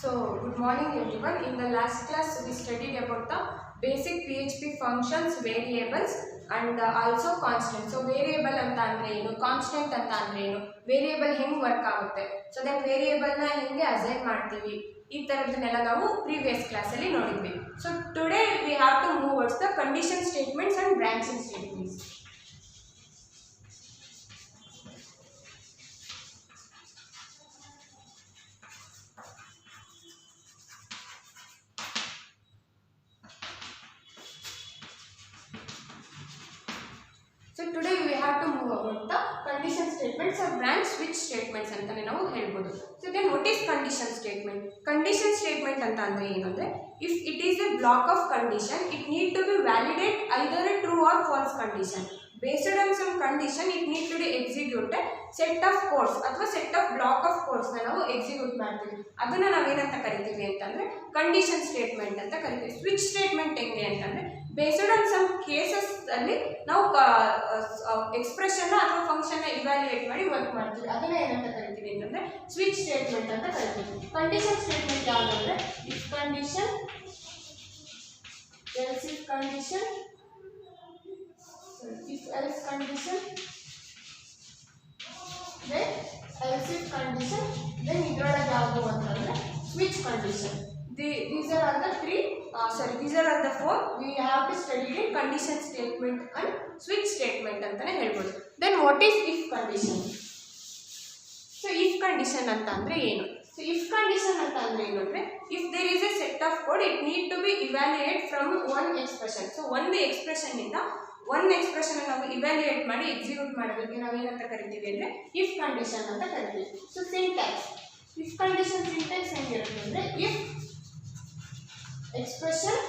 So, good morning everyone. In the last class, we studied about the basic PHP functions, variables and also constant. So, variable anta andre enu, constant anta andre enu, variable ಹೆಂಗೆ work ಆಗುತ್ತೆ. So then variable ನ ಹೆಂಗೆ assign ಮಾಡ್ತೀವಿ, ಈ ತರದನ್ನೆಲ್ಲ ನಾವು previous class ಅಲ್ಲಿ ನೋಡಿದ್ವಿ. So today we have to move towards the condition statements and branching statements. So today we have to move about the condition statements or branch switch statements ಅಂತಾನೆ ನಾವು ಹೇಳ್ಬೋದು. So then what is condition statement? Condition statement ಅಂತ ಅಂದ್ರೆ ಏನು ಅಂದ್ರೆ if it is a block of condition, it need to be validate either a true or false condition. Based on some condition, it need to be executed set of codes ಅಥವಾ set of block of codes ನ ನಾವು execute ಮಾಡ್ತೀವಿ. ಅದನ್ನ ನಾವು ಏನಂತ ಕರಿತೀವಿ ಅಂತಂದ್ರೆ condition statement ಅಂತ ಕರಿತೀವಿ. ಸ್ವಿಚ್ ಸ್ಟೇಟ್ಮೆಂಟ್ ಹೆಂಗೆ ಅಂತಂದ್ರೆ ಬೇಸ್ಡ್ ಆನ್ ಸಮ್ ಕೇಸಸ್ ಅಲ್ಲಿ ನಾವು ಎಕ್ಸ್ಪ್ರೆಷನ್ ಅಥವಾ ಫಂಕ್ಷನ್ ನ ಇವ್ಯಾಲ್ಯೂಯೇಟ್ ಮಾಡಿ ವರ್ಕ್ ಮಾಡ್ತೀವಿ. ಅದನ್ನ ಏನಂತ ಕರಿತೀವಿ ಅಂತಂದ್ರೆ ಸ್ವಿಚ್ ಸ್ಟೇಟ್ಮೆಂಟ್ ಅಂತ ಕರಿತೀವಿ. ಕಂಡೀಷನ್ ಸ್ಟೇಟ್ಮೆಂಟ್ ಯಾವ್ದಂದ್ರೆ if condition, else if condition, if else condition, then else if condition, then idrolaga yavadu antandre switch condition. These are the these are the four we have to study in condition statement and switch statement antane helbodu. Then what is if condition? So if condition antandre enu? So if condition antandre enu andre if there is a set of code, it need to be evaluated from one expression. So one expression inda one expression ನಾವು evaluate ಮಾಡಿ execute ಮಾಡೋದಕ್ಕೆ ನಾವು ಏನಂತ ಕರಿತೀವಿ ಅಂದ್ರೆ if condition ಅಂತ ಕರಿತೀವಿ. So syntax, if condition syntax ಹೆಂಗಿರುತ್ತೆ ಅಂದ್ರೆ if expression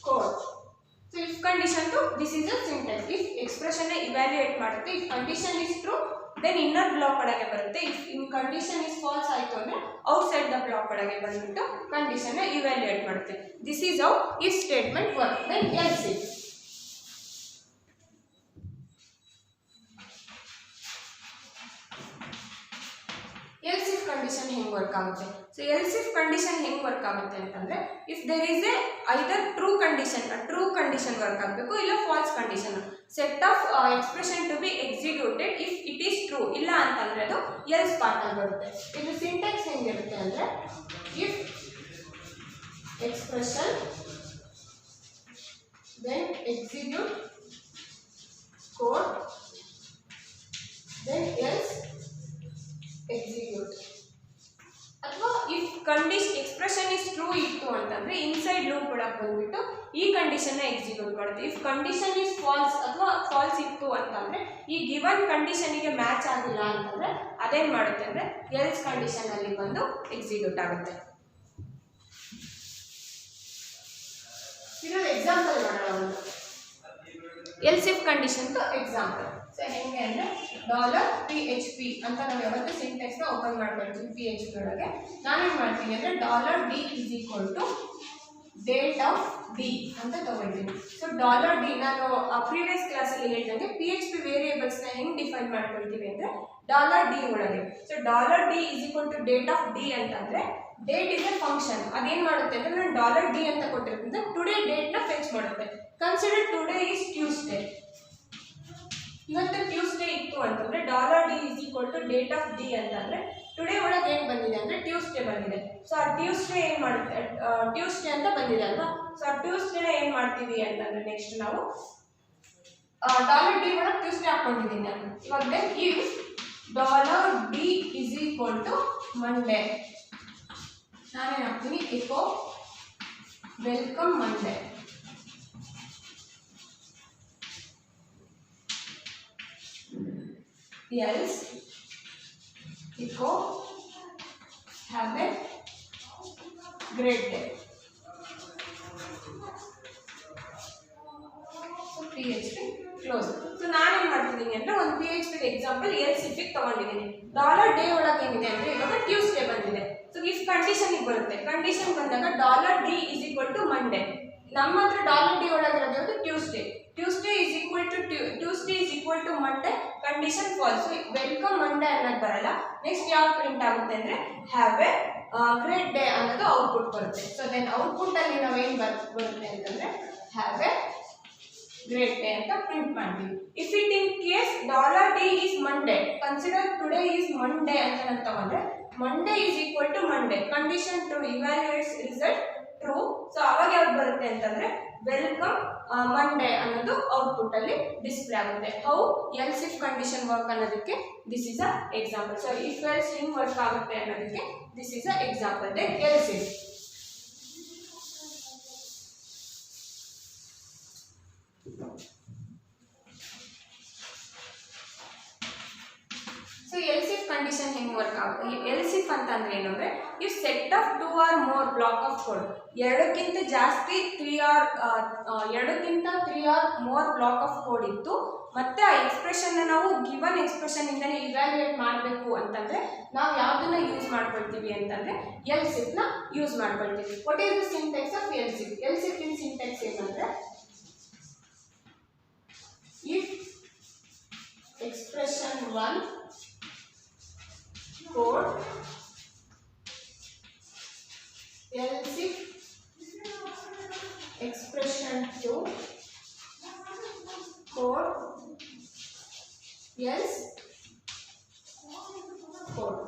code. So if condition to this is a syntax. If expression ನ ಇವ್ಯಾಲ್ಯೂಯೇಟ್ ಮಾಡುತ್ತೆ, if condition is true then inner block ಒಳಗೆ ಬರುತ್ತೆ. If in condition is false ಆಯಿತು ಅಂದರೆ outside the block ಒಳಗೆ ಬಂದ್ಬಿಟ್ಟು ಕಂಡೀಷನ್ ನ ಇವ್ಯಾಲ್ಯೂಯೇಟ್ ಮಾಡುತ್ತೆ. This is how if statement work. Then else if, else if condition ಹೆಂಗೆ ವರ್ಕ್ ಆಗುತ್ತೆ? ಸೊ ಎಲ್ಸ್ ಇಫ್ ಕಂಡೀಷನ್ ಹೆಂಗೆ ವರ್ಕ್ ಆಗುತ್ತೆ ಅಂತಂದ್ರೆ if there is a either true condition work ಆಗಬೇಕು, ಇಲ್ಲ false condition. Set of expression to be executed if it is true, ಇಲ್ಲ ಅಂತಂದ್ರೆ ಅದು ಎಲ್ಸ್ ಪಾರ್ಟ್ ಅಲ್ಲಿ ಬರುತ್ತೆ. ಇದು ಸಿಂಟ್ಯಾಕ್ಸ್ ಹೆಂಗಿರುತ್ತೆ ಅಂದ್ರೆ if expression then execute code then else execute. ಅಥವಾ if condition expression is true ಇತ್ತು ಅಂತಂದ್ರೆ ಇನ್ಸೈಡ್ ಲೂಪ್ ಒಳಗೆ ಬಂದ್ಬಿಟ್ಟು ಈ ಕಂಡೀಷನ್ ನ ಎಕ್ಸಿಕ್ಯೂಟ್ ಮಾಡುತ್ತೆ. ಇಫ್ ಕಂಡೀಷನ್ ಇಸ್ ಫಾಲ್ಸ್ ಅಥವಾ ಫಾಲ್ಸ್ ಇತ್ತು ಅಂತಂದ್ರೆ ಈ ಗಿವನ್ ಕಂಡೀಷನ್ ಗೆ ಮ್ಯಾಚ್ ಆಗಿಲ್ಲ ಅಂತಂದ್ರೆ ಅದೇನ್ ಮಾಡುತ್ತೆ ಅಂದ್ರೆ ಎಲ್ಸ್ ಕಂಡೀಷನ್ ಅಲ್ಲಿ ಬಂದು ಎಕ್ಸಿಕ್ಯೂಟ್ ಆಗುತ್ತೆ. ಇದೊಂದು ಎಕ್ಸಾಂಪಲ್ ಮಾಡೋಣ. ಒಂದು else if condition example. So ಹೆಂಗೆ ಅಂದ್ರೆ $PHP ಅಂತ ನಾವು ಯಾವತ್ತೂ ಸಿಂಟ್ಯಾಕ್ಸ್ ನ ಓಪನ್ ಮಾಡ್ಕೊಳ್ತೀವಿ. PHP ಒಳಗೆ ನಾನೇನು ಮಾಡ್ತೀನಿ ಅಂದ್ರೆ $D is equal to date of D ಅಂತ ತಗೊಳ್ತೀನಿ. ಸೊ $D ನಾನು ಪ್ರೀವಿಯಸ್ ಕ್ಲಾಸಲ್ಲಿ ಹೇಳಿದಂಗೆ PHP ವೇರಿಯೇಬಲ್ಸ್ ನ ಹೆಂಗೆ ಡಿಫೈನ್ ಮಾಡ್ಕೊಳ್ತೀವಿ ಅಂದ್ರೆ $D ಒಳಗೆ. So $D is equal to date of D ಅಂತಂದ್ರೆ ಡೇಟ್ ಇಸ್ ಎ ಫಂಕ್ಷನ್. ಅದೇನ್ ಮಾಡುತ್ತೆ ಅಂದ್ರೆ ನಾನು $D ಅಂತ ಕೊಟ್ಟಿರೋದ್ರಿಂದ ಟುಡೇ ಡೇಟ್ ನ ಫೆಚ್ ಮಾಡುತ್ತೆ. Consider today is Tuesday. ಇವತ್ತು ಟ್ಯೂಸ್ಡೇ ಇತ್ತು ಅಂತಂದ್ರೆ $D is equal to date of D ಅಂತಂದ್ರೆ ಟುಡೇ ಒಳಗೆ ಏನು ಬಂದಿದೆ ಅಂದ್ರೆ ಟ್ಯೂಸ್ಡೇ ಬಂದಿದೆ. ಸೊ ಆ ಟ್ಯೂಸ್ಡೇ ಏನು ಮಾಡುತ್ತೆ, ಟ್ಯೂಸ್ಡೇ ಅಂತ ಬಂದಿದೆ ಅಲ್ವಾ. ಸೊ ಆ ಟ್ಯೂಸ್ಡೇನ ಏನು ಮಾಡ್ತೀವಿ ಅಂತಂದ್ರೆ ನೆಕ್ಸ್ಟ್ ನಾವು $D ಒಳಗೆ ಟ್ಯೂಸ್ಡೇ ಹಾಕೊಂಡಿದ್ದೀನಿ ನಾನು. ಇವಾಗ if $D is equal to Monday, ನಾನೇನು ಹಾಕ್ತೀನಿ echo welcome Monday. else echo have a great day. So PHP close. So ನಾನು ಏನು ಮಾಡ್ತಿದ್ದೀನಿ ಅಂದ್ರೆ ಒಂದು PHP ಎಕ್ಸಾಂಪಲ್ ಎಲ್ಸ್ ಇಫ್ ತಗೊಂಡಿದ್ದೀನಿ. $day ಒಳಗೆ ಏನಿದೆ ಅಂದ್ರೆ ಇವಾಗ ಟ್ಯೂಸ್ಡೇ ಬಂದಿದೆ. ಸೊ ಇಫ್ ಕಂಡೀಷನ್ ಬರುತ್ತೆ, ಕಂಡೀಷನ್ ಬಂದಾಗ $D is equal to Monday. ನಮ್ಮ ಹತ್ರ $D ಒಳಗಿರೋದು Tuesday. Tuesday is equal to Monday, condition false. So welcome Monday ಅನ್ನೋದು ಬರಲ್ಲ. ನೆಕ್ಸ್ಟ್ ಯಾವ ಪ್ರಿಂಟ್ ಆಗುತ್ತೆ ಅಂದ್ರೆ have a great day ಅನ್ನೋದು ಔಟ್ಪುಟ್ ಬರುತ್ತೆ. ಸೊ ದೆನ್ ಔಟ್ಪುಟ್ ಅಲ್ಲಿ ನಾವು ಏನು ಬರುತ್ತೆ ಅಂತಂದ್ರೆ have a great day ಅಂತ ಪ್ರಿಂಟ್ ಮಾಡ್ತೀವಿ. If it in case $d is Monday, consider today is Monday ಅಂತ ನಾವು ತಗೊಂಡ್ರೆ Monday is equal to Monday, condition to evaluate result true. ಸೊ ಅವಾಗ ಯಾವ್ದು ಬರುತ್ತೆ ಅಂತಂದ್ರೆ ವೆಲ್ಕಮ್ ಮಂಡೇ ಅನ್ನೋದು ಔಟ್ಪುಟ್ ಅಲ್ಲಿ ಡಿಸ್ಪ್ಲೇ ಆಗುತ್ತೆ. How else if condition work ಅನ್ನೋದಕ್ಕೆ this is a example. So if else ಹಿಂಗ್ ವರ್ಕ್ ಆಗುತ್ತೆ ಅನ್ನೋದಕ್ಕೆ this is a example. Then else if so else if condition ಹೆಂಗ್ ವರ್ಕ್ ಆಗುತ್ತೆ? ಎಲ್ಸ್ ಇಫ್ ಅಂತಂದ್ರೆ ಏನು ಅಂದ್ರೆ if set of 2 or more block of code, ಎರಡಕ್ಕಿಂತ 3 or more block of code ಇತ್ತು, ಮತ್ತೆ ಆ ಎಕ್ಸ್ಪ್ರೆಷನ್ ನಾವು ಗಿವನ್ ಎಕ್ಸ್ಪ್ರೆಷನ್ ಇಂದಾನೆ ಇವ್ಯಾಲ್ಯೂಯೇಟ್ ಮಾಡಬೇಕು ಅಂತಂದ್ರೆ ನಾವು ಯಾವ್ದನ್ನ ಯೂಸ್ ಮಾಡ್ಕೊಳ್ತೀವಿ ಅಂತಂದ್ರೆ ಎಲ್ಸ್ ಇಫ್ ನ ಯೂಸ್ ಮಾಡ್ಕೊಳ್ತೀವಿ. What is the syntax of else if? Else if ಇನ್ ಸಿಂಟ್ಯಾಕ್ಸ್ ಏನಂದ್ರೆ if expression 1 code else if expression 2 code else code.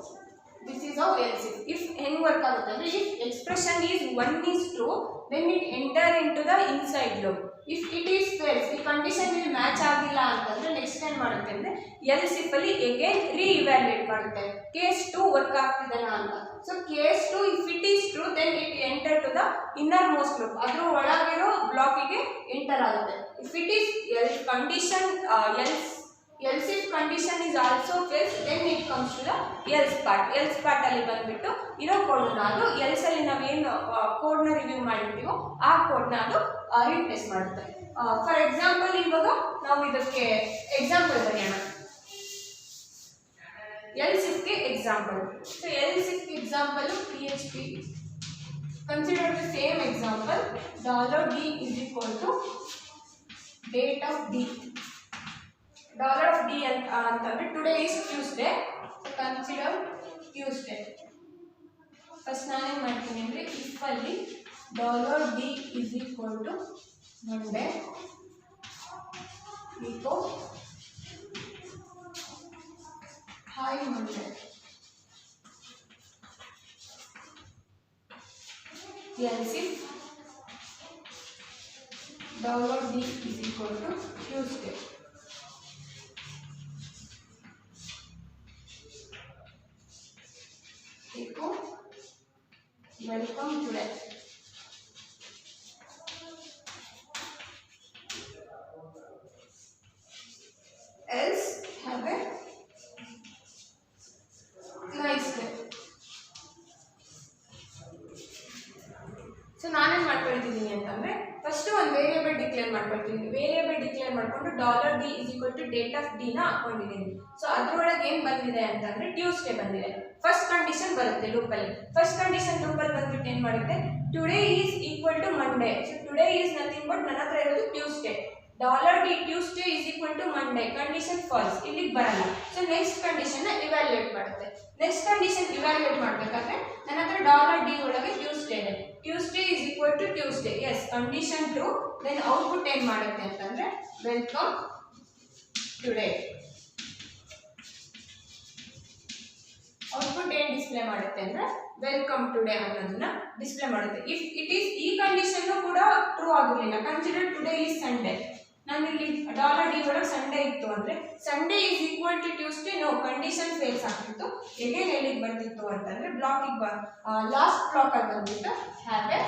This is how else if ಹೆಂಗ್ ವರ್ಕ್ ಆಗುತ್ತೆ ಅಂದ್ರೆ if expression is 1 is true then it enter into the inside loop. If it is false, ಈ condition ಇಲ್ಲಿ match ಆಗಿಲ್ಲ ಅಂತಂದ್ರೆ next ಏನ್ ಮಾಡುತ್ತೆ ಅಂದ್ರೆ ಎಲ್ಸ್ ಇಫ್ ಅಲ್ಲಿ ಅಗೇನ್ ರೀಇವ್ಯಾಲ್ಯೂಯೇಟ್ ಮಾಡುತ್ತೆ ಕೇಸ್ 2 ವರ್ಕ್ ಆಗ್ತಿದೆನಾ ಅಂತ. So case 2 if it is true then it enter to the inner most loop, ಅದ್ರ ಒಳಗಿರೋ ಬ್ಲಾಕಿಗೆ ಎಂಟರ್ ಆಗುತ್ತೆ. If it is condition else if condition is also false then it comes to the else part ಅಲ್ಲಿ ಬಂದ್ಬಿಟ್ಟು ಇರೋ code ನ ಅದು else ಅಲ್ಲಿ ನಾವೇನು ಕೋಡ್ ನ ರಿವ್ಯೂ ಮಾಡಿರ್ತೀವೋ ಆ ಕೋಡ್ ನ ಅದು ರೀಪ್ಲೇಸ್ ಮಾಡುತ್ತೆ. ಫಾರ್ ಎಕ್ಸಾಂಪಲ್ ಇವಾಗ ನಾವು ಇದಕ್ಕೆ ಎಕ್ಸಾಂಪಲ್ ಬರೆಯೋಣ. else if ಗೆ example. So else if example PHP consider the same example $d is equal to date of d. $d ಅಂತಂದ್ರೆ today is Tuesday, consider Tuesday. First ನಾನೇನು ಮಾಡ್ತೀನಿ ಅಂದರೆ ಇಫ್ ಅಲ್ಲಿ $d is equal to Monday echo hi Monday else if $d is equal to Tuesday. Welcome today. Else have a nice day. So ನಾನೇನು ಮಾಡ್ಕೊಳ್ತಿದ್ದೀನಿ ಅಂತಂದರೆ first ಒಂದು variable declare ಮಾಡ್ಕೊಳ್ತೀನಿ. Variable declare ಮಾಡಿಕೊಂಡು $d is equal to date of d ನ ಹಾಕೊಂಡಿದ್ದೀನಿ. So ಅದರೊಳಗೆ ಏನು ಬಂದಿದೆ ಅಂತಂದರೆ ಟ್ಯೂಸ್ಡೇ ಬಂದಿದೆ. ಫಸ್ಟ್ ಕಂಡೀಷನ್ ಬರುತ್ತೆ ಲೂಪಲ್ಲಿ. ಫಸ್ಟ್ ಕಂಡೀಷನ್ ಲೂಪಲ್ಲಿ ಬಂದ್ಬಿಟ್ಟು ಏನು ಮಾಡುತ್ತೆ today is equal to Monday. So today is nothing but ನನ್ನ ಹತ್ರ ಇರೋದು Tuesday. $d Tuesday is equal to Monday, condition false, ಇಲ್ಲಿಗೆ ಬರಲ್ಲ. ಸೊ ನೆಕ್ಸ್ಟ್ ಕಂಡೀಷನ್ನ ಇವ್ಯಾಲ್ಯೂಯೇಟ್ ಮಾಡುತ್ತೆ. ನೆಕ್ಸ್ಟ್ ಕಂಡೀಷನ್ ಇವ್ಯಾಲ್ಯೂಯೇಟ್ ಮಾಡಬೇಕಾದ್ರೆ ನನ್ನ ಹತ್ರ $d ಒಳಗೆ ಟ್ಯೂಸ್ಡೇ ಇದೆ. Tuesday is equal to Tuesday, as condition true. Then output ಏನು ಮಾಡುತ್ತೆ ಅಂತಂದರೆ ವೆಲ್ಕಮ್ ಟುಡೇ. ಔಟ್ಪುಟ್ ಏನು ಡಿಸ್ಪ್ಲೇ ಮಾಡುತ್ತೆ ಅಂದರೆ ವೆಲ್ಕಮ್ ಟುಡೇ ಅನ್ನೋದನ್ನ ಡಿಸ್ಪ್ಲೇ ಮಾಡುತ್ತೆ. ಇಫ್ ಇಟ್ ಈಸ್ ಈ ಕಂಡೀಷನ್ನು ಕೂಡ ಟ್ರೂ ಆಗಿರಲಿಲ್ಲ, ಕನ್ಸಿಡರ್ ಟುಡೇ ಈಸ್ ಸಂಡೇ, ನಾನಿಲ್ಲಿ $d ಒಳಗೆ ಸಂಡೇ ಇತ್ತು ಅಂದರೆ Sunday is equal to Tuesday, no condition fails ಆಗ್ತಿತ್ತು. ಎಗೇನ್ ಎಲ್ಲಿಗೆ ಬರ್ತಿತ್ತು ಅಂತಂದರೆ ಬ್ಲಾಕಿಗೆ ಲಾಸ್ಟ್ ಬ್ಲಾಕಲ್ಲಿ ಬಂದ್ಬಿಟ್ಟು ಹ್ಯಾವ್ ಎ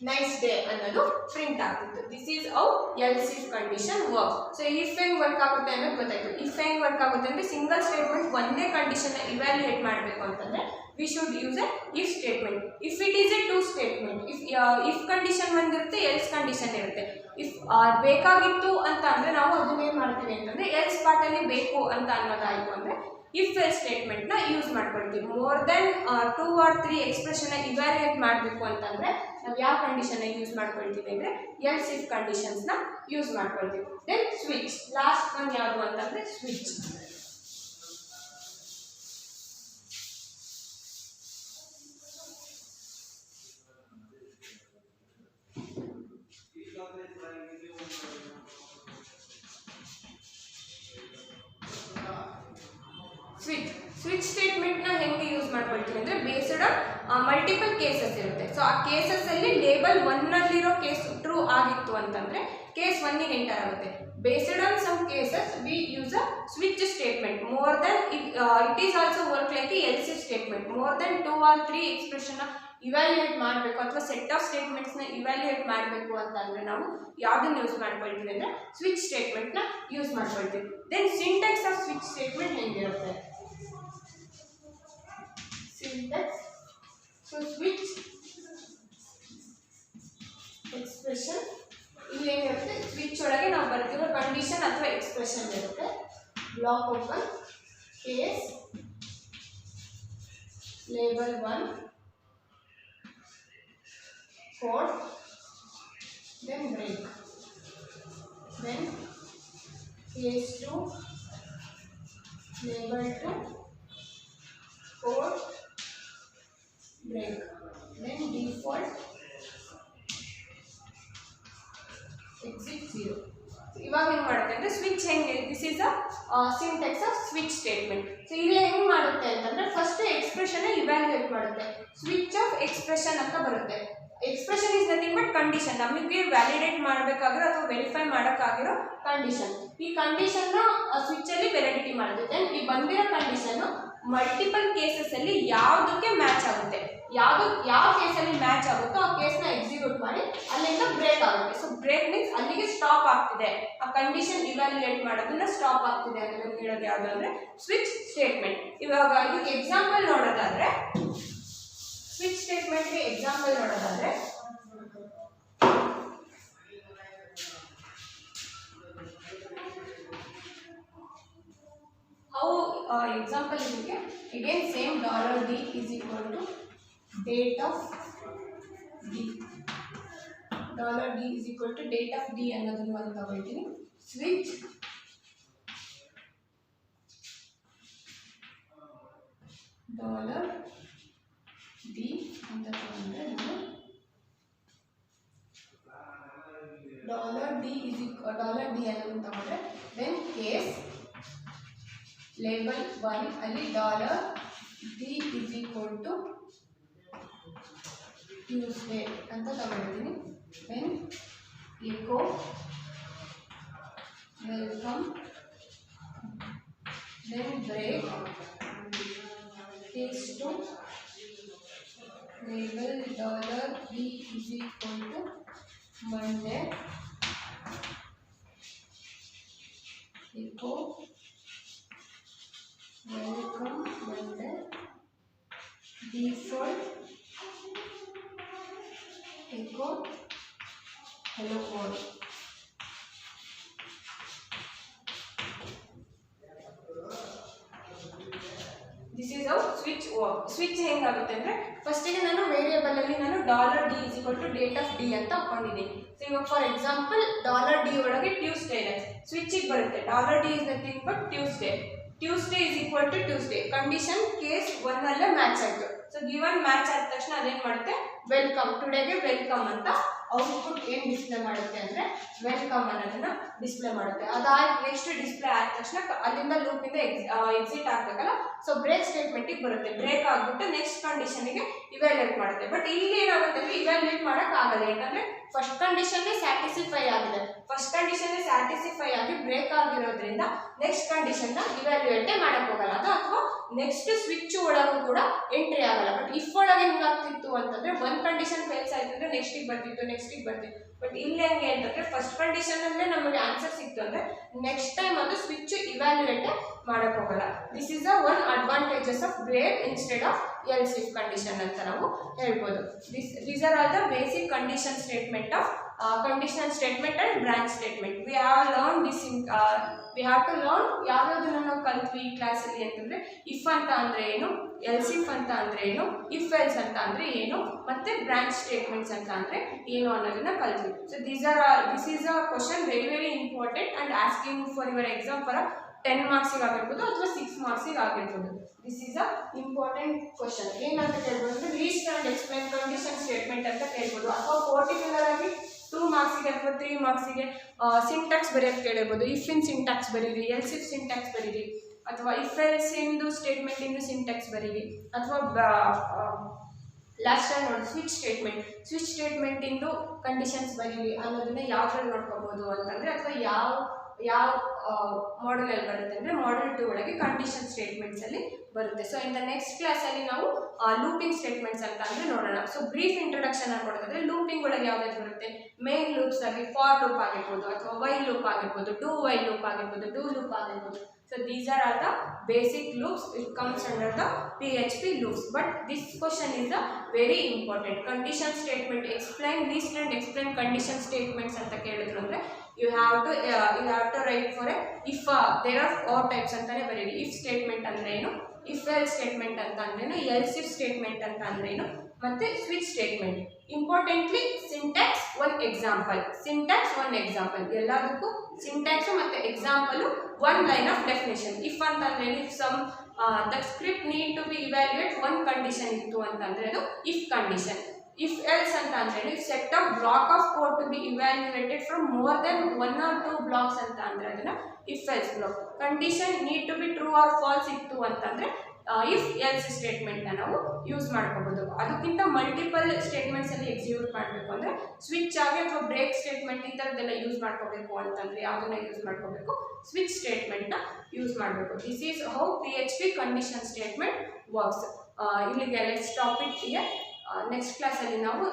ನೈಸ್ ಡೇ ಅನ್ನೋದು ಪ್ರಿಂಟ್ ಆಗ್ತಿತ್ತು. This is how else if condition work. So if ಹೆಂಗ್ ವರ್ಕ್ ಆಗುತ್ತೆ ಅನ್ನೋದು ಗೊತ್ತಾಯ್ತು. ಇಫ್ ಹೆಂಗ್ ವರ್ಕ್ ಆಗುತ್ತೆ ಅಂದರೆ ಸಿಂಗಲ್ ಸ್ಟೇಟ್ಮೆಂಟ್ ಒಂದೇ ಕಂಡೀಷನ್ನ ಇವ್ಯಾಲ್ಯೂಯೇಟ್ ಮಾಡಬೇಕು ಅಂತಂದರೆ we should use a if statement. If it is a two statement, if condition ಒಂದಿರುತ್ತೆ, ಎಲ್ಸ್ ಕಂಡೀಷನ್ ಇರುತ್ತೆ. ಇಫ್ ಬೇಕಾಗಿತ್ತು ಅಂತ ಅಂದರೆ ನಾವು ಅದನ್ನೇನು ಮಾಡ್ತೀವಿ ಅಂತಂದರೆ ಎಲ್ಸ್ ಪಾರ್ಟಲ್ಲಿ ಬೇಕು ಅಂತ ಅನ್ನೋದಾಯಿತು ಅಂದರೆ ಇಫ್ ಎಲ್ಸ್ ಸ್ಟೇಟ್ಮೆಂಟ್ನ ಯೂಸ್ ಮಾಡ್ಕೊಳ್ತೀವಿ. ಮೋರ್ ದೆನ್ 2 or 3 ಎಕ್ಸ್ಪ್ರೆಷನ್ನ ಇವ್ಯಾಲ್ಯೂಯೇಟ್ ಮಾಡಬೇಕು ಅಂತಂದರೆ ನಾವು ಯಾವ ಕಂಡೀಷನ್ನ ಯೂಸ್ ಮಾಡ್ಕೊಳ್ತೀವಿ ಅಂದರೆ ಎಲ್ಸ್ ಇಫ್ ಕಂಡೀಷನ್ಸ್ನ ಯೂಸ್ ಮಾಡ್ಕೊಳ್ತೀವಿ. ದೆನ್ ಸ್ವಿಚ್, ಲಾಸ್ಟ್ ಒನ್ ಯಾವುದು ಅಂತಂದರೆ ಸ್ವಿಚ್. ಸ್ವಿಚ್ ಸ್ಟೇಟ್ಮೆಂಟ್ನ ಹೆಂಗೆ ಯೂಸ್ ಮಾಡ್ಕೊಳ್ತೀವಿ ಅಂದರೆ ಬೇಸ್ಡ್ ಆನ್ ಮಲ್ಟಿಪಲ್ ಕೇಸಸ್ ಇರುತ್ತೆ. ಸೊ ಆ ಕೇಸಸ್ಸಲ್ಲಿ ಲೇಬಲ್ 1ನಲ್ಲಿರೋ ಕೇಸ್ ಟ್ರೂ ಆಗಿತ್ತು ಅಂತಂದರೆ ಕೇಸ್ 1ಗೆ ಎಂಟರ್ ಆಗುತ್ತೆ. Based on some cases we use a switch statement. More then it is also work like else if statement. More than 2 or 3 ಎಕ್ಸ್ಪ್ರೆಷನ್ನ evaluate ಮಾಡಬೇಕು ಅಥವಾ ಸೆಟ್ ಆಫ್ ಸ್ಟೇಟ್ಮೆಂಟ್ಸ್ನ ಇವ್ಯಾಲ್ಯೂಯೇಟ್ ಮಾಡಬೇಕು ಅಂತಂದರೆ ನಾವು ಯಾವುದನ್ನು ಯೂಸ್ ಮಾಡ್ಕೊಳ್ತೀವಿ ಅಂದರೆ ಸ್ವಿಚ್ ಸ್ಟೇಟ್ಮೆಂಟ್ನ ಯೂಸ್ ಮಾಡ್ಕೊಳ್ತೀವಿ. Then syntax of switch statement ಹೆಂಗಿರುತ್ತೆ? ಸಿಂಟ್ಯಾಕ್ಸ್, ಸೊ ಸ್ವಿಚ್ ಎಕ್ಸ್ಪ್ರೆಷನ್ ಇಲ್ಲಿ ಏನಿರುತ್ತೆ, ಸ್ವಿಚ್ ಒಳಗೆ ನಾವು ಬರ್ತಿರೋ ಕಂಡೀಷನ್ ಅಥವಾ ಎಕ್ಸ್ಪ್ರೆಷನ್ ಇರುತ್ತೆ. Block open, case, label 1, code, then break, then case 2, label 2, code, break, then default, exit 0. ಇವಾಗ ಹೆಂಗೆ ಮಾಡುತ್ತೆ ಅಂದರೆ ಸ್ವಿಚ್ ಹೆಂಗೆ, this is a syntax of switch statement. So ಇಲ್ಲಿ ಹೆಂಗೆ ಮಾಡುತ್ತೆ ಅಂತಂದರೆ ಫಸ್ಟ್ ಎಕ್ಸ್ಪ್ರೆಷನ್ ಇವ್ಯಾಲ್ಯೂಯೇಟ್ ಮಾಡುತ್ತೆ. ಸ್ವಿಚ್ ಆಫ್ ಎಕ್ಸ್ಪ್ರೆಷನ್ ಅಂತ ಬರುತ್ತೆ. Expression is nothing but condition, ನಮಗೆ ವ್ಯಾಲಿಡೇಟ್ ಮಾಡಬೇಕಾಗಿರೋ ಅಥವಾ ವೆರಿಫೈ ಮಾಡೋಕ್ಕಾಗಿರೋ ಕಂಡೀಷನ್. ಈ ಕಂಡೀಷನ್ನ ಸ್ವಿಚ್ಚಲ್ಲಿ ವ್ಯಾಲಿಡಿಟಿ ಮಾಡುತ್ತೆ. ದೆನ್ ಈ ಬಂದಿರೋ ಕಂಡೀಷನ್ನು ಮಲ್ಟಿಪಲ್ ಕೇಸಸ್ಸಲ್ಲಿ ಯಾವುದಕ್ಕೆ ಮ್ಯಾಚ್ ಆಗುತ್ತೆ, ಯಾವ ಕೇಸಲ್ಲಿ ಮ್ಯಾಚ್ ಆಗುತ್ತೋ ಆ ಕೇಸ್ನ ಎಕ್ಸಿಕ್ಯೂಟ್ ಮಾಡಿ ಅಲ್ಲಿಂದ ಬ್ರೇಕ್ ಆಗುತ್ತೆ. ಸೊ ಬ್ರೇಕ್ ಮೀನ್ಸ್ ಅಲ್ಲಿಗೆ ಸ್ಟಾಪ್ ಆಗ್ತಿದೆ, ಆ ಕಂಡೀಷನ್ ಇವ್ಯಾಲ್ಯೂಯೇಟ್ ಮಾಡೋದನ್ನ ಸ್ಟಾಪ್ ಆಗ್ತಿದೆ ಅಂತ ಹೇಳೋದು ಯಾವುದು ಅಂದರೆ ಸ್ವಿಚ್ ಸ್ಟೇಟ್ಮೆಂಟ್. ಇವಾಗ ಇದಕ್ಕೆ ಎಕ್ಸಾಂಪಲ್ ನೋಡೋದಾದರೆ, ಸ್ವಿಚ್ ಸ್ಟೇಟ್ಮೆಂಟ್ಗೆ ಎಕ್ಸಾಂಪಲ್ ನೋಡೋದಾದರೆ how example ಇದಕ್ಕೆ again same $d is equal to date of d, $d is equal to date of d ಅನ್ನೋದನ್ನು ಒಂದು ತಗೊಳ್ತೀನಿ. ಸ್ವಿಚ್ $d ಅಂತ ತಗೊಂಡ್ರೆ ನಾನು $d is equal $d ಅನ್ನೋದನ್ನು ತಗೊಂಡ್ರೆ then case ಲೇಬಲ್ 1 ಅಲ್ಲಿ $d is equal to Tuesday ಅಂತ ತಗೊಳ್ತೀನಿ. then echo welcome, then break, case 2 label $d is equal to Monday, echo welcome Monday, default echo hello world. This is how switch work. Switch ಹೆಂಗಾಗುತ್ತೆ ಅಂದರೆ ಫಸ್ಟಿಗೆ ನಾನು variable ಅಲ್ಲಿ ನಾನು $d is equal to date of d ಅಂತ ಹಾಕೊಂಡಿದ್ದೀನಿ. So ಇವಾಗ for example $d ಒಳಗೆ Tuesday ಇದೆ, ಸ್ವಿಚ್ಗೆ ಬರುತ್ತೆ $d is nothing but Tuesday. Tuesday is equal to Tuesday. Condition case 1 ಅಲ್ಲೇ ಮ್ಯಾಚ್ ಆಯಿತು. ಸೊ ಗಿವನ್ ಮ್ಯಾಚ್ ಆದ ತಕ್ಷಣ ಅದೇನು ಮಾಡುತ್ತೆ, ವೆಲ್ಕಮ್ ಟುಡೇಗೆ ವೆಲ್ಕಮ್ ಅಂತ ಔಟ್ಪುಟ್ ಏನು ಡಿಸ್ಪ್ಲೇ ಮಾಡುತ್ತೆ ಅಂದರೆ ವೆಲ್ಕಮ್ ಅನ್ನೋದನ್ನ ಡಿಸ್ಪ್ಲೇ ಮಾಡುತ್ತೆ. ಅದಾದ ನೆಕ್ಸ್ಟ್ ಡಿಸ್ಪ್ಲೇ ಆದ ತಕ್ಷಣ ಅಲ್ಲಿಂದ ಲೂಪಿಂದ ಎಕ್ಸಿಟ್ ಆಗಬೇಕಲ್ಲ, ಸೊ ಬ್ರೇಕ್ ಸ್ಟೇಟ್ಮೆಂಟಿಗೆ ಬರುತ್ತೆ. ಬ್ರೇಕ್ ಆಗಿಬಿಟ್ಟು ನೆಕ್ಸ್ಟ್ ಕಂಡೀಷನಿಗೆ ಇವ್ಯಾಲ್ಯೂಯೇಟ್ ಮಾಡುತ್ತೆ. ಬಟ್ ಇಲ್ಲಿ ಏನಾಗುತ್ತೆ ಅಂದರೆ ಇವ್ಯಾಲ್ಯೂಯೇಟ್ ಮಾಡೋಕ್ಕಾಗಲ್ಲ, ಯಾಕಂದರೆ ಫಸ್ಟ್ ಕಂಡೀಷನ್ನೇ ಸ್ಯಾಟಿಸ್ಫೈ ಆಗಿದೆ. ಫಸ್ಟ್ ಕಂಡೀಷನ್ನೇ ಸ್ಯಾಟಿಸ್ಫೈ ಆಗಿ ಬ್ರೇಕ್ ಆಗಿರೋದ್ರಿಂದ ನೆಕ್ಸ್ಟ್ ಕಂಡೀಷನ್ನ ಇವ್ಯಾಲ್ಯೂಯೇಟೇ ಮಾಡೋಕ್ಕೆ ಹೋಗಲ್ಲ ಅದು, ಅಥವಾ ನೆಕ್ಸ್ಟ್ ಸ್ವಿಚ್ ಒಳಗೂ ಕೂಡ ಎಂಟ್ರಿ ಆಗಲ್ಲ. ಬಟ್ ಇಫ್ ಒಳಗೆ ಹೆಂಗಾಗ್ತಿತ್ತು ಅಂತಂದರೆ ಒಂದು ಕಂಡೀಷನ್ ಫೇಲ್ಸ್ ಆಯ್ತು ಅಂದರೆ ನೆಕ್ಸ್ಟಿಗೆ ಬರ್ತಿತ್ತು, ನೆಕ್ಸ್ಟಿಗೆ ಬರ್ತಿತ್ತು. ಬಟ್ ಇಲ್ಲಿ ಹೆಂಗೆ ಅಂತಂದರೆ ಫಸ್ಟ್ ಕಂಡೀಷನಲ್ಲೇ ನಮಗೆ ಆನ್ಸರ್ ಸಿಕ್ತು ಅಂದರೆ ನೆಕ್ಸ್ಟ್ ಟೈಮ್ ಅದು ಸ್ವಿಚ್ ಇವ್ಯಾಲ್ಯೂಯೇಟೇ ಮಾಡೋಕ್ಕೆ ಹೋಗಲ್ಲ. This is a one advantages of break instead of else if condition ಅಂತ ನಾವು ಹೇಳ್ಬೋದು. These are all the basic condition statement of conditional statement and branch statement. We have learned this in we have to learn ಯಾವ್ಯಾವುದನ್ನ ನಾವು ಕಲ್ತ್ವಿ ಈ ಕ್ಲಾಸಲ್ಲಿ ಅಂತಂದರೆ if ಅಂತ ಅಂದರೆ ಏನು, ಎಲ್ಸ್ ಇಫ್ ಅಂತ ಅಂದರೆ ಏನು, ಇಫ್ ಎಲ್ಸ್ ಅಂತ ಅಂದರೆ ಏನು, ಮತ್ತು ಬ್ರಾಂಚ್ ಸ್ಟೇಟ್ಮೆಂಟ್ಸ್ ಅಂತ ಅಂದರೆ ಏನು ಅನ್ನೋದನ್ನ ಕಲ್ತ್ವಿ. So this is a question very very important and asking for your exam for 10 ಮಾರ್ಕ್ಸಿಗೆ ಆಗಿರ್ಬೋದು ಅಥವಾ 6 ಮಾರ್ಕ್ಸಿಗೆ ಆಗಿರ್ಬೋದು. This is a important question. ಏನಂತ ಕೇಳ್ಬೋದು ಅಂದರೆ list and explain condition statement ಅಂತ ಕೇಳ್ಬೋದು, ಅಥವಾ ಪರ್ಟಿಕ್ಯುಲರ್ ಆಗಿ 2 ಮಾರ್ಕ್ಸಿಗೆ ಅಥವಾ 3 ಮಾರ್ಕ್ಸಿಗೆ ಸಿಂಟ್ಯಾಕ್ಸ್ ಬರೆಯೋದು ಕೇಳಿರ್ಬೋದು. ಇಫ್ ಇನ್ ಸಿಂಟ್ಯಾಕ್ಸ್ ಬರೀರಿ, ಎಲ್ಸ್ ಇಫ್ ಸಿಂಟ್ಯಾಕ್ಸ್ ಬರೀರಿ, ಅಥವಾ ಇಫ್ ಎಲ್ಸ್ ಇಂದು ಸ್ಟೇಟ್ಮೆಂಟ್ ಇಂದು ಸಿಂಟ್ಯಾಕ್ಸ್ ಬರೀರಿ, ಅಥವಾ ಲಾಸ್ಟ್ ಟೈಮ್ ನೋಡಿ ಸ್ವಿಚ್ ಸ್ಟೇಟ್ಮೆಂಟ್ ಇಂದು ಕಂಡೀಷನ್ಸ್ ಬರೀರಿ ಅನ್ನೋದನ್ನ ಯಾವ ಥರ ನೋಡ್ಕೋಬೋದು ಅಂತಂದರೆ, ಅಥವಾ ಯಾವ ಮಾಡಲಲ್ಲಿ ಬರುತ್ತೆ ಅಂದರೆ ಮಾಡಲ್ 2 ಒಳಗೆ ಕಂಡೀಷನ್ ಸ್ಟೇಟ್ಮೆಂಟ್ಸಲ್ಲಿ ಬರುತ್ತೆ. ಸೊ ಇನ್ ದ ನೆಕ್ಸ್ಟ್ ಕ್ಲಾಸಲ್ಲಿ ನಾವು ಲೂಪಿಂಗ್ ಸ್ಟೇಟ್ಮೆಂಟ್ಸ್ ಅಂತ ಅಂದರೆ ನೋಡೋಣ. ಸೊ ಬ್ರೀಫ್ ಇಂಟ್ರೊಡಕ್ಷನ್ ಕೊಡೋದಾದ್ರೆ ಲೂಪಿಂಗ್ ಒಳಗೆ ಯಾವ್ದಾದ್ರು ಬರುತ್ತೆ, ಮೇನ್ ಲೂಪ್ಸ್ ಆಗಿ ಫಾರ್ ಲೂಪ್ ಆಗಿರ್ಬೋದು, ಅಥವಾ ವೈಲ್ ಲೂಪ್ ಆಗಿರ್ಬೋದು, ಡೂ ವೈಲ್ ಲೂಪ್ ಆಗಿರ್ಬೋದು, ಡೂ ಲೂಪ್ ಆಗಿರ್ಬೋದು. So these are all the basic loops. It comes under the PHP loops. But this question is a very important condition statement. Explain list and explain condition statements anta kelidru andre you have to write for a if there are 4 types antane bariri. If statement andre enu, if else statement anta andre enu, else if statement anta andre enu, ಮತ್ತೆ switch statement. Importantly syntax one example ಎಲ್ಲದಕ್ಕೂ syntax ಮತ್ತು example 1 line of definition. If ಅಂತಂದ್ರೆ if some that script need to be evaluate 1 condition ಇತ್ತು ಅಂತಂದರೆ ಅದು if condition. If else ಅಂತ ಅಂದರೆ if set of block of code to be evaluated from more than 1 or 2 blocks ಅಂತ ಅಂದರೆ ಅದನ್ನು if else block. Condition need to be true or false ಇತ್ತು ಅಂತಂದರೆ ಇಫ್ ಎಲ್ಸ್ ಸ್ಟೇಟ್ಮೆಂಟ್ನ ನಾವು ಯೂಸ್ ಮಾಡ್ಕೋಬೋದು. ಅದಕ್ಕಿಂತ ಮಲ್ಟಿಪಲ್ ಸ್ಟೇಟ್ಮೆಂಟ್ಸಲ್ಲಿ ಎಕ್ಸಿಕ್ಯೂಟ್ ಮಾಡಬೇಕು ಅಂದರೆ ಸ್ವಿಚ್ ಆಗಿ ಅಥವಾ ಬ್ರೇಕ್ ಸ್ಟೇಟ್ಮೆಂಟ್ ಈ ಥರದ್ದೆಲ್ಲ ಯೂಸ್ ಮಾಡ್ಕೋಬೇಕು ಅಂತಂದರೆ ಯಾವುದನ್ನ ಯೂಸ್ ಮಾಡ್ಕೋಬೇಕು, ಸ್ವಿಚ್ ಸ್ಟೇಟ್ಮೆಂಟ್ನ ಯೂಸ್ ಮಾಡಬೇಕು. This is how PHP condition statement works. ಇಲ್ಲಿಗೆ let's stop it here. Next ಕ್ಲಾಸಲ್ಲಿ ನಾವು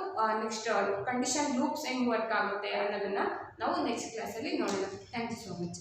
ನೆಕ್ಸ್ಟ್ ಕಂಡೀಷನ್ ಲೂಪ್ಸ್ ಹೆಂಗೆ ವರ್ಕ್ ಆಗುತ್ತೆ ಅನ್ನೋದನ್ನು ನಾವು ನೆಕ್ಸ್ಟ್ ಕ್ಲಾಸಲ್ಲಿ ನೋಡೋಣ. Thank you so much.